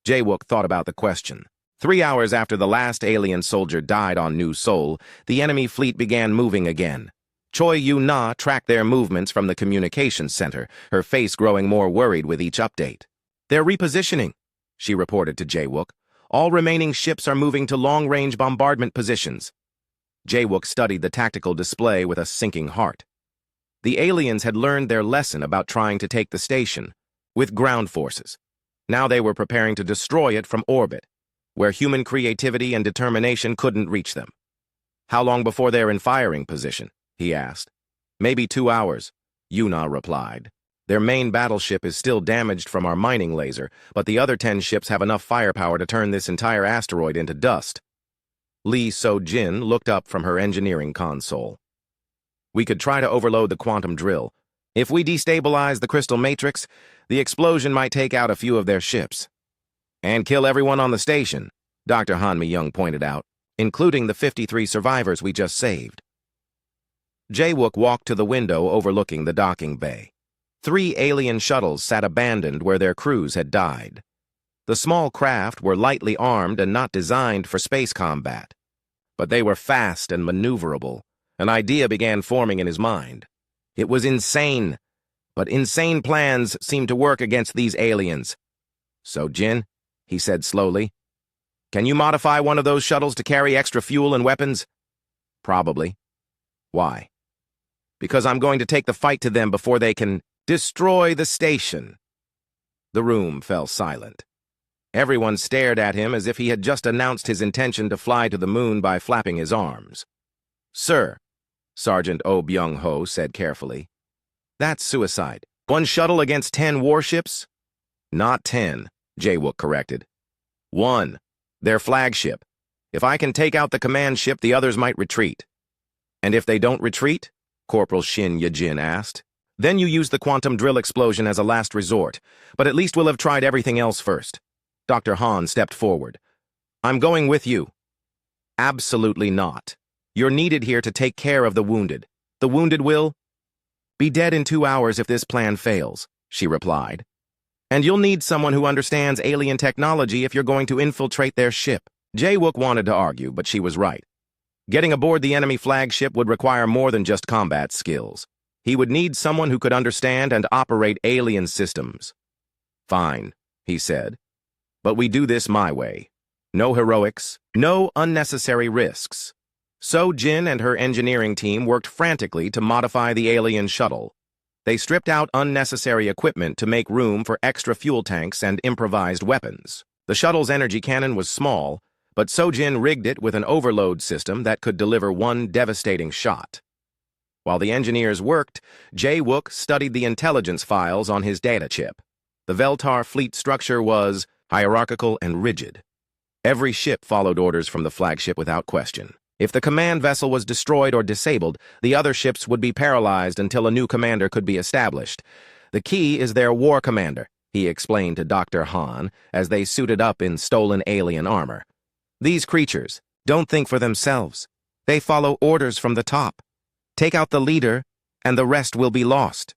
Speaker 1: Jae-wook thought about the question. 3 hours after the last alien soldier died on New Seoul, the enemy fleet began moving again. Choi Yu-na tracked their movements from the communications center, her face growing more worried with each update. "They're repositioning," she reported to Jae-wook. "All remaining ships are moving to long-range bombardment positions." Jae-wook studied the tactical display with a sinking heart. The aliens had learned their lesson about trying to take the station with ground forces. Now they were preparing to destroy it from orbit, where human creativity and determination couldn't reach them. "How long before they're in firing position?" he asked. "Maybe 2 hours," Yu-na replied. "Their main battleship is still damaged from our mining laser, but the other 10 ships have enough firepower to turn this entire asteroid into dust." Lee So-jin looked up from her engineering console. "We could try to overload the quantum drill, If we destabilize the crystal matrix, the explosion might take out a few of their ships. And kill everyone on the station, Dr. Han Mi-young pointed out, including the 53 survivors we just saved. Jae-wook walked to the window overlooking the docking bay. 3 alien shuttles sat abandoned where their crews had died. The small craft were lightly armed and not designed for space combat. But they were fast and maneuverable. An idea began forming in his mind. It was insane, but insane plans seemed to work against these aliens. "So, Jin," he said slowly, "can you modify one of those shuttles to carry extra fuel and weapons?" "Probably." "Why?" "Because I'm going to take the fight to them before they can destroy the station." The room fell silent. Everyone stared at him as if he had just announced his intention to fly to the moon by flapping his arms. "Sir," Sergeant Oh Byung-ho said carefully, "that's suicide. 1 shuttle against 10 warships?" "Not 10, Jae-wook corrected. 1. Their flagship. If I can take out the command ship, the others might retreat." "And if they don't retreat?" Corporal Shin Ye-jin asked. "Then you use the quantum drill explosion as a last resort, but at least we'll have tried everything else first." Dr. Han stepped forward. "I'm going with you." "Absolutely not. You're needed here to take care of the wounded. The wounded will be dead in 2 hours if this plan fails," she replied. "And you'll need someone who understands alien technology if you're going to infiltrate their ship." Jae-wook wanted to argue, but she was right. Getting aboard the enemy flagship would require more than just combat skills. He would need someone who could understand and operate alien systems. "Fine," he said. "But we do this my way. No heroics, no unnecessary risks." So Jin and her engineering team worked frantically to modify the alien shuttle. They stripped out unnecessary equipment to make room for extra fuel tanks and improvised weapons. The shuttle's energy cannon was small, but Sojin rigged it with an overload system that could deliver 1 devastating shot. While the engineers worked, Jae-wook studied the intelligence files on his data chip. The Veltar fleet structure was hierarchical and rigid. Every ship followed orders from the flagship without question. If the command vessel was destroyed or disabled, the other ships would be paralyzed until a new commander could be established. "The key is their war commander," he explained to Dr. Han as they suited up in stolen alien armor. "These creatures don't think for themselves. They follow orders from the top. Take out the leader, and the rest will be lost."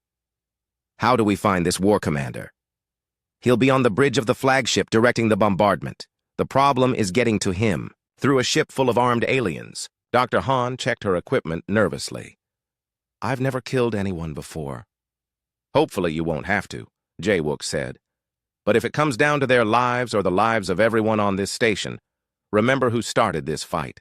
Speaker 1: "How do we find this war commander?" "He'll be on the bridge of the flagship directing the bombardment. The problem is getting to him. Through a ship full of armed aliens." Dr. Han checked her equipment nervously. "I've never killed anyone before." "Hopefully you won't have to," Jae-wook said. "But if it comes down to their lives or the lives of everyone on this station, remember who started this fight.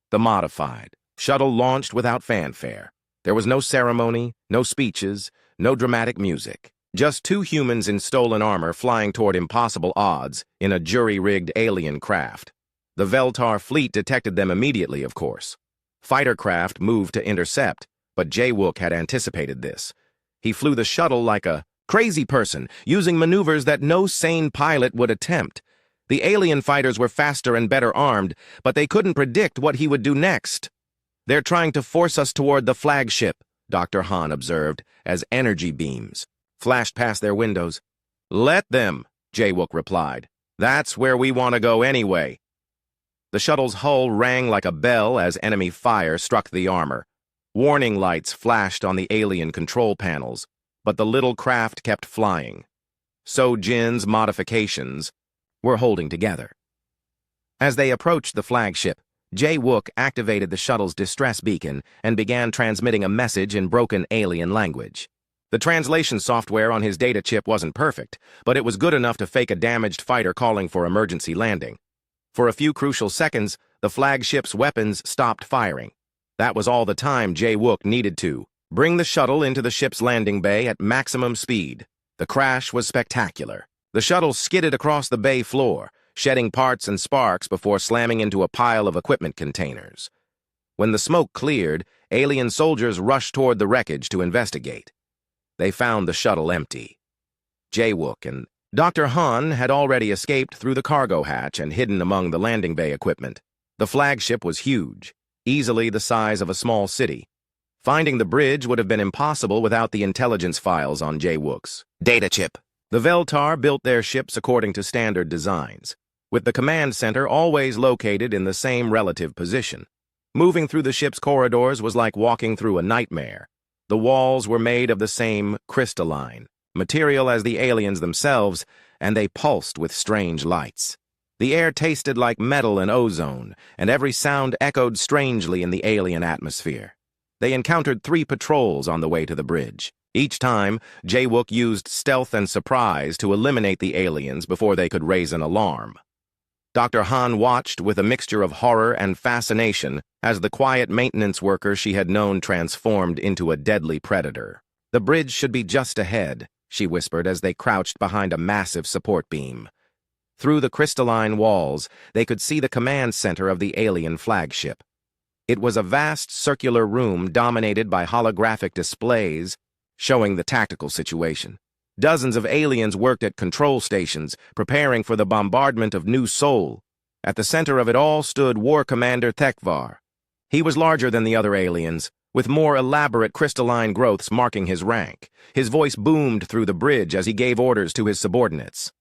Speaker 1: The modified shuttle launched without fanfare. There was no ceremony, no speeches, no dramatic music. Just 2 humans in stolen armor flying toward impossible odds in a jury-rigged alien craft. The Veltar fleet detected them immediately, of course. Fighter craft moved to intercept, but Jae-wook had anticipated this. He flew the shuttle like a crazy person, using maneuvers that no sane pilot would attempt. The alien fighters were faster and better armed, but they couldn't predict what he would do next. "They're trying to force us toward the flagship," Dr. Han observed, as energy beams flashed past their windows. "Let them," Jae-wook replied. "That's where we want to go anyway." The shuttle's hull rang like a bell as enemy fire struck the armor. Warning lights flashed on the alien control panels, but the little craft kept flying. So Jin's modifications were holding together. As they approached the flagship, Jae-wook activated the shuttle's distress beacon and began transmitting a message in broken alien language. The translation software on his data chip wasn't perfect, but it was good enough to fake a damaged fighter calling for emergency landing. For a few crucial seconds, the flagship's weapons stopped firing. That was all the time Jae-wook needed to bring the shuttle into the ship's landing bay at maximum speed. The crash was spectacular. The shuttle skidded across the bay floor, shedding parts and sparks before slamming into a pile of equipment containers. When the smoke cleared, alien soldiers rushed toward the wreckage to investigate. They found the shuttle empty. Jae-wook and Dr. Han had already escaped through the cargo hatch and hidden among the landing bay equipment. The flagship was huge, easily the size of a small city. Finding the bridge would have been impossible without the intelligence files on Jae-wook's data chip. The Veltar built their ships according to standard designs, with the command center always located in the same relative position. Moving through the ship's corridors was like walking through a nightmare. The walls were made of the same crystalline material as the aliens themselves, and they pulsed with strange lights. The air tasted like metal and ozone, and every sound echoed strangely in the alien atmosphere. They encountered 3 patrols on the way to the bridge. Each time, Jae-wook used stealth and surprise to eliminate the aliens before they could raise an alarm. Dr. Han watched with a mixture of horror and fascination as the quiet maintenance worker she had known transformed into a deadly predator. "The bridge should be just ahead," she whispered as they crouched behind a massive support beam. Through the crystalline walls, they could see the command center of the alien flagship. It was a vast circular room dominated by holographic displays showing the tactical situation. Dozens of aliens worked at control stations, preparing for the bombardment of New Seoul. At the center of it all stood War Commander Thekvar. He was larger than the other aliens, with more elaborate crystalline growths marking his rank. His voice boomed through the bridge as he gave orders to his subordinates.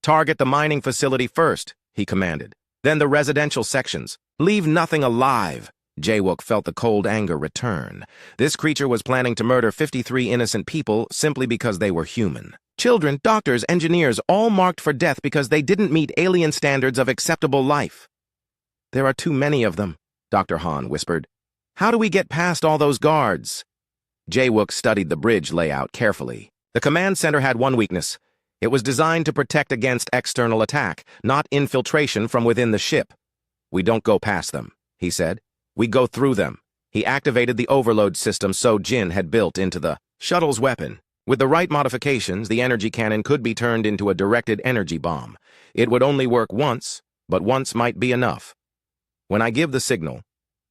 Speaker 1: "Target the mining facility first," he commanded. "Then the residential sections. Leave nothing alive." Jae-wook felt the cold anger return. This creature was planning to murder 53 innocent people simply because they were human. Children, doctors, engineers, all marked for death because they didn't meet alien standards of acceptable life. "There are too many of them," Dr. Han whispered. "How do we get past all those guards?" Jae-wook studied the bridge layout carefully. The command center had one weakness. It was designed to protect against external attack, not infiltration from within the ship. "We don't go past them," he said. "We go through them." He activated the overload system So-Jin had built into the shuttle's weapon. With the right modifications, the energy cannon could be turned into a directed energy bomb. It would only work once, but once might be enough. "When I give the signal,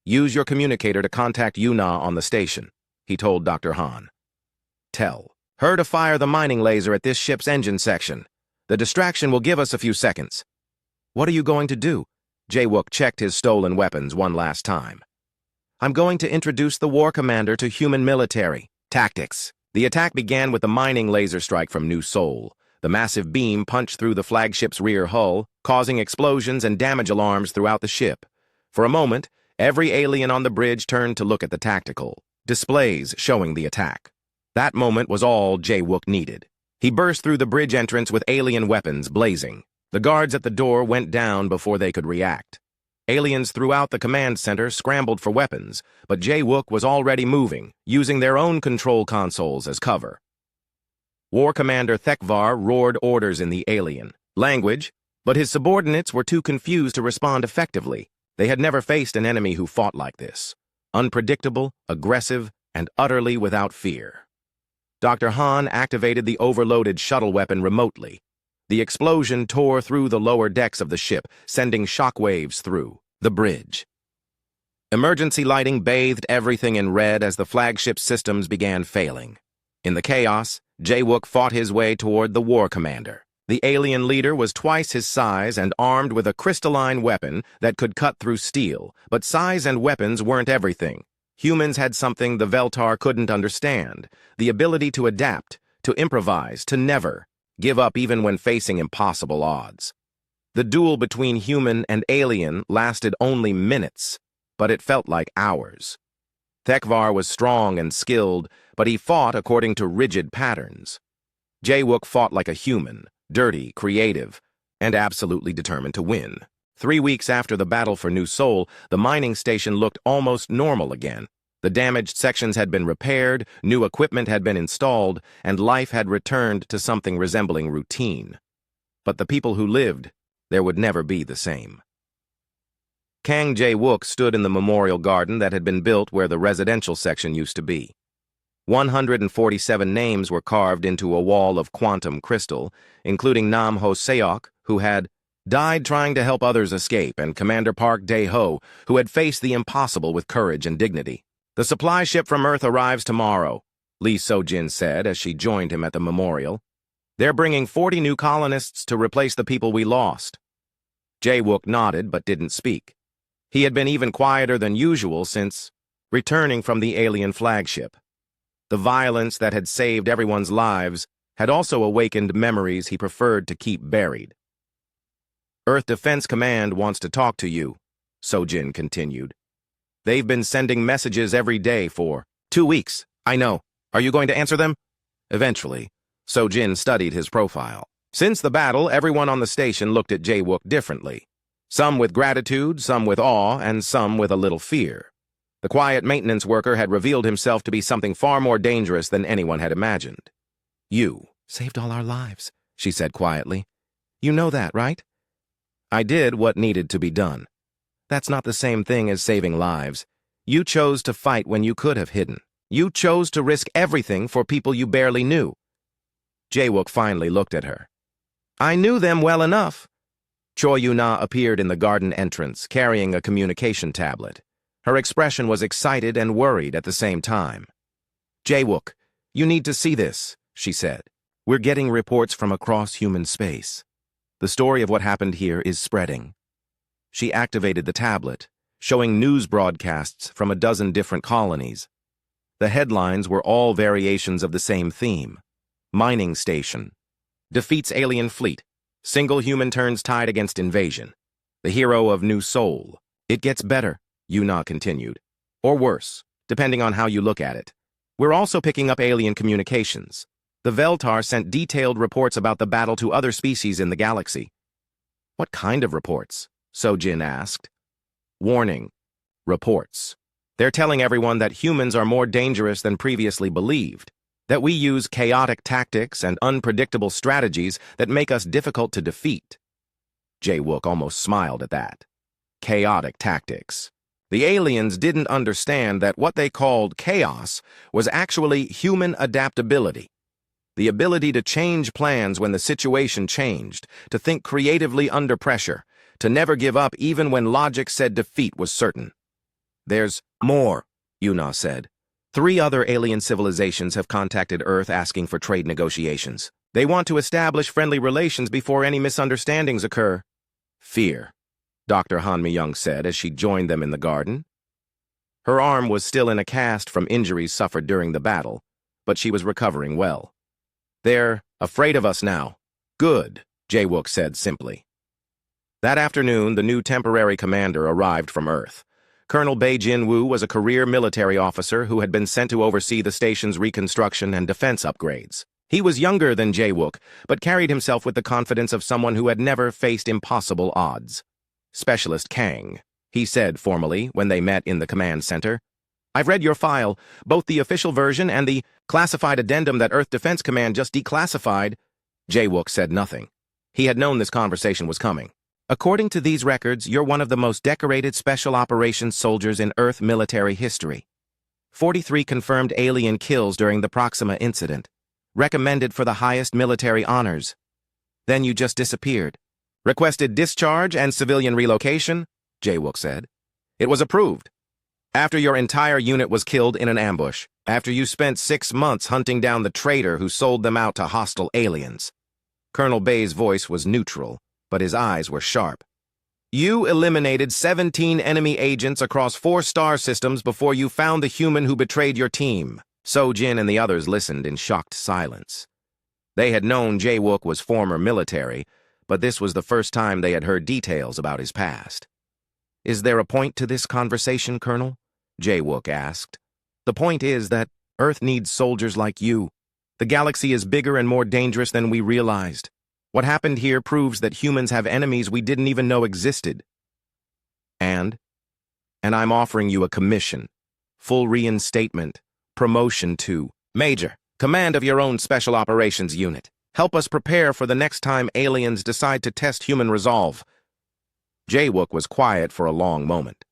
Speaker 1: use your communicator to contact Yuna on the station," he told Dr. Han. "Tell her to fire the mining laser at this ship's engine section. The distraction will give us a few seconds." "What are you going to do?" Jae-wook checked his stolen weapons one last time. "I'm going to introduce the War Commander to human military tactics." The attack began with the mining laser strike from New Seoul. The massive beam punched through the flagship's rear hull, causing explosions and damage alarms throughout the ship. For a moment, every alien on the bridge turned to look at the tactical displays showing the attack. That moment was all Jae-wook needed. He burst through the bridge entrance with alien weapons blazing. The guards at the door went down before they could react. Aliens throughout the command center scrambled for weapons, but Jae-wook was already moving, using their own control consoles as cover. War Commander Thekvar roared orders in the alien language, but his subordinates were too confused to respond effectively. They had never faced an enemy who fought like this. Unpredictable, aggressive, and utterly without fear. Dr. Han activated the overloaded shuttle weapon remotely. The explosion tore through the lower decks of the ship, sending shockwaves through the bridge. Emergency lighting bathed everything in red as the flagship's systems began failing. In the chaos, Jae-wook fought his way toward the War Commander. The alien leader was twice his size and armed with a crystalline weapon that could cut through steel, but size and weapons weren't everything. Humans had something the Veltar couldn't understand: the ability to adapt, to improvise, to never give up even when facing impossible odds. The duel between human and alien lasted only minutes, but it felt like hours. Thekvar was strong and skilled, but he fought according to rigid patterns. Jae-wook fought like a human, dirty, creative, and absolutely determined to win. 3 weeks after the battle for New Seoul, the mining station looked almost normal again. The damaged sections had been repaired, new equipment had been installed, and life had returned to something resembling routine. But the people who lived there would never be the same. Kang Jae-wook stood in the memorial garden that had been built where the residential section used to be. 147 names were carved into a wall of quantum crystal, including Nam Ho-seok, who had died trying to help others escape, and Commander Park Dae-ho, who had faced the impossible with courage and dignity. "The supply ship from Earth arrives tomorrow," Lee So-jin said as she joined him at the memorial. "They're bringing 40 new colonists to replace the people we lost." Jae-wook nodded but didn't speak. He had been even quieter than usual since, returning from the alien flagship. The violence that had saved everyone's lives had also awakened memories he preferred to keep buried. Earth Defense Command wants to talk to you, Sojin continued. They've been sending messages every day for 2 weeks. I know. Are you going to answer them? Eventually, Sojin studied his profile. Since the battle, everyone on the station looked at Jae-wook differently. Some with gratitude, some with awe, and some with a little fear. The quiet maintenance worker had revealed himself to be something far more dangerous than anyone had imagined. You saved all our lives, she said quietly. You know that, right? I did what needed to be done. That's not the same thing as saving lives. You chose to fight when you could have hidden. You chose to risk everything for people you barely knew. Jae-wook finally looked at her. I knew them well enough. Choi Yu-na appeared in the garden entrance, carrying a communication tablet. Her expression was excited and worried at the same time. Jae-wook, you need to see this, she said. We're getting reports from across human space. The story of what happened here is spreading. She activated the tablet, showing news broadcasts from a dozen different colonies. The headlines were all variations of the same theme. Mining station. Defeats alien fleet. Single human turns tide against invasion. The hero of New Soul. It gets better, Yu-na continued. Or worse, depending on how you look at it. We're also picking up alien communications. The Veltar sent detailed reports about the battle to other species in the galaxy. What kind of reports? Sojin asked. Warning. Reports. They're telling everyone that humans are more dangerous than previously believed, that we use chaotic tactics and unpredictable strategies that make us difficult to defeat. Jae-wook almost smiled at that. Chaotic tactics. The aliens didn't understand that what they called chaos was actually human adaptability. The ability to change plans when the situation changed, to think creatively under pressure, to never give up even when logic said defeat was certain. There's more, Yu-na said. 3 other alien civilizations have contacted Earth asking for trade negotiations. They want to establish friendly relations before any misunderstandings occur. Fear, Dr. Han Mi-young said as she joined them in the garden. Her arm was still in a cast from injuries suffered during the battle, but she was recovering well. They're afraid of us now. Good, Jae-wook said simply. That afternoon, the new temporary commander arrived from Earth. Colonel Bae Jin-woo was a career military officer who had been sent to oversee the station's reconstruction and defense upgrades. He was younger than Jae-wook, but carried himself with the confidence of someone who had never faced impossible odds. Specialist Kang, he said formally when they met in the command center. I've read your file, both the official version and the classified addendum that Earth Defense Command just declassified. Jae-wook said nothing. He had known this conversation was coming. According to these records, you're one of the most decorated special operations soldiers in Earth military history. 43 confirmed alien kills during the Proxima incident. Recommended for the highest military honors. Then you just disappeared. Requested discharge and civilian relocation, Jae-wook said. It was approved. After your entire unit was killed in an ambush. After you spent 6 months hunting down the traitor who sold them out to hostile aliens. Colonel Bae's voice was neutral, but his eyes were sharp. You eliminated 17 enemy agents across 4 star systems before you found the human who betrayed your team. Sojin and the others listened in shocked silence. They had known Jae-wook was former military, but this was the first time they had heard details about his past. Is there a point to this conversation, Colonel? Jae-wook asked. The point is that Earth needs soldiers like you. The galaxy is bigger and more dangerous than we realized. What happened here proves that humans have enemies we didn't even know existed. And I'm offering you a commission, full reinstatement, promotion to Major, command of your own special operations unit. Help us prepare for the next time aliens decide to test human resolve. Jae-wook was quiet for a long moment.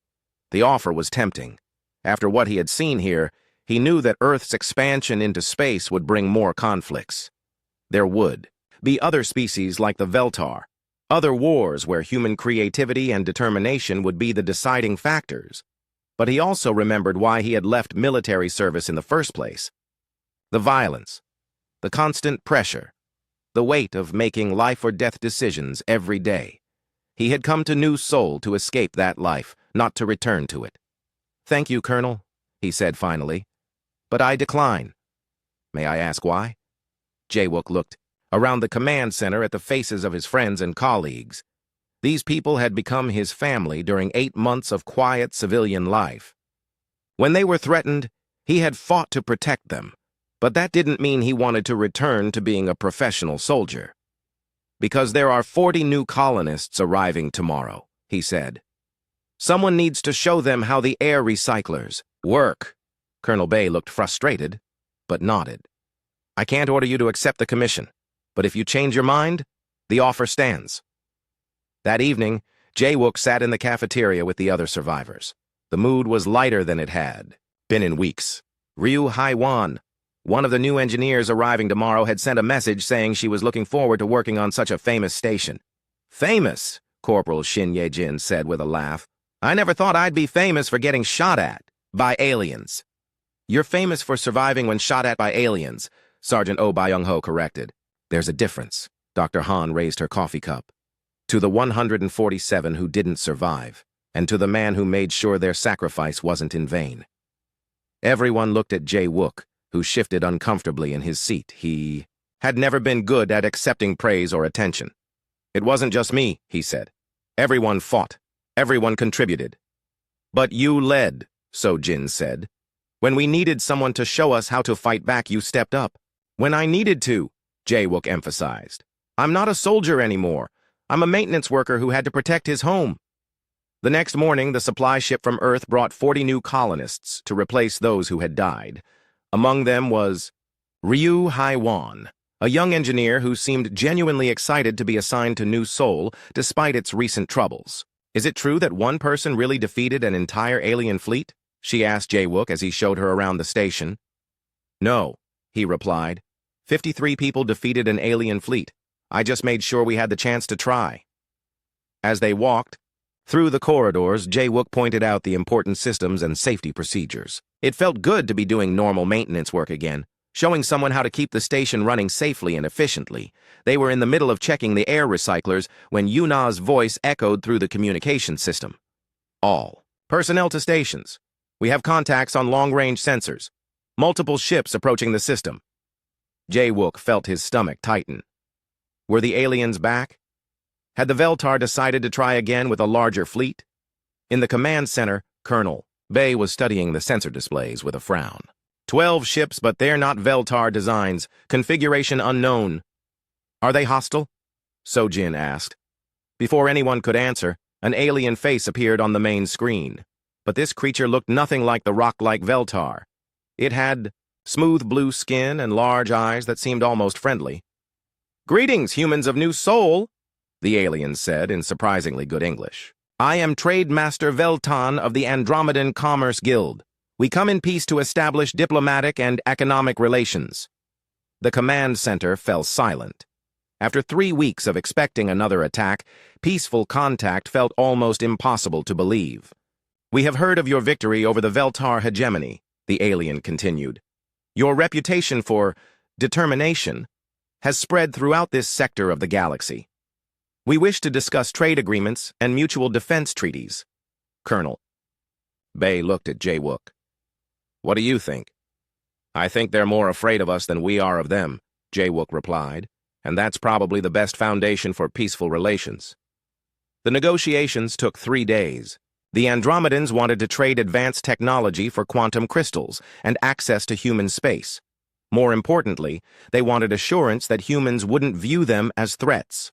Speaker 1: The offer was tempting. After what he had seen here, he knew that Earth's expansion into space would bring more conflicts. There would be other species like the Veltar, other wars where human creativity and determination would be the deciding factors. But he also remembered why he had left military service in the first place. The violence, the constant pressure, the weight of making life or death decisions every day. He had come to New Soul to escape that life, not to return to it. Thank you, Colonel. he said finally. But I decline. May I ask why? Jaewook looked around the command center at the faces of his friends and colleagues. These people had become his family during 8 months of quiet civilian life. When they were threatened, he had fought to protect them, but that didn't mean he wanted to return to being a professional soldier. Because there are 40 new colonists arriving tomorrow, he said. Someone needs to show them how the air recyclers work. Colonel Bay looked frustrated, but nodded. I can't order you to accept the commission, but if you change your mind, the offer stands. That evening, Jaewook sat in the cafeteria with the other survivors. The mood was lighter than it had been in weeks. Ryu Haiwan, one of the new engineers arriving tomorrow, had sent a message saying she was looking forward to working on such a famous station. Famous, Corporal Shin Ye-jin said with a laugh. I never thought I'd be famous for getting shot at by aliens. You're famous for surviving when shot at by aliens, Sergeant Oh Byung-ho corrected. There's a difference. Dr. Han raised her coffee cup. To the 147 who didn't survive, and to the man who made sure their sacrifice wasn't in vain. Everyone looked at Jaewook, who shifted uncomfortably in his seat. He had never been good at accepting praise or attention. It wasn't just me, he said. Everyone fought. Everyone contributed. But you led, So-jin said. When we needed someone to show us how to fight back, you stepped up. When I needed to, Jaewook emphasized. I'm not a soldier anymore. I'm a maintenance worker who had to protect his home. The next morning, the supply ship from Earth brought 40 new colonists to replace those who had died. Among them was Ryu Haiwan, a young engineer who seemed genuinely excited to be assigned to New Seoul despite its recent troubles. Is it true that one person really defeated an entire alien fleet? She asked Jaewook as he showed her around the station. No, he replied. 53 people defeated an alien fleet. I just made sure we had the chance to try. As they walked through the corridors, Jaewook pointed out the important systems and safety procedures. It felt good to be doing normal maintenance work again, showing someone how to keep the station running safely and efficiently. They were in the middle of checking the air recyclers when Yuna's voice echoed through the communication system. All personnel to stations. We have contacts on long-range sensors. Multiple ships approaching the system. Jaewook felt his stomach tighten. Were the aliens back? Had the Veltar decided to try again with a larger fleet? In the command center, Colonel Bay was studying the sensor displays with a frown. 12 ships, but they're not Veltar designs. Configuration unknown. Are they hostile? So-jin asked. Before anyone could answer, an alien face appeared on the main screen. But this creature looked nothing like the rock-like Veltar. It had smooth blue skin and large eyes that seemed almost friendly. Greetings, humans of New Seoul, the alien said in surprisingly good English. I am Trade Master Veltan of the Andromedan Commerce Guild. We come in peace to establish diplomatic and economic relations. The command center fell silent. After 3 weeks of expecting another attack, peaceful contact felt almost impossible to believe. We have heard of your victory over the Veltar hegemony, the alien continued. Your reputation for determination has spread throughout this sector of the galaxy. We wish to discuss trade agreements and mutual defense treaties. Colonel Bay looked at Jaewook. What do you think? I think they're more afraid of us than we are of them, Jaewook replied, and that's probably the best foundation for peaceful relations. The negotiations took 3 days. The Andromedans wanted to trade advanced technology for quantum crystals and access to human space. More importantly, they wanted assurance that humans wouldn't view them as threats.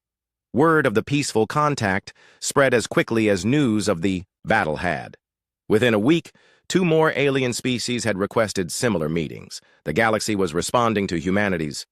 Speaker 1: Word of the peaceful contact spread as quickly as news of the battle had. Within a week, 2 more alien species had requested similar meetings. The galaxy was responding to humanity's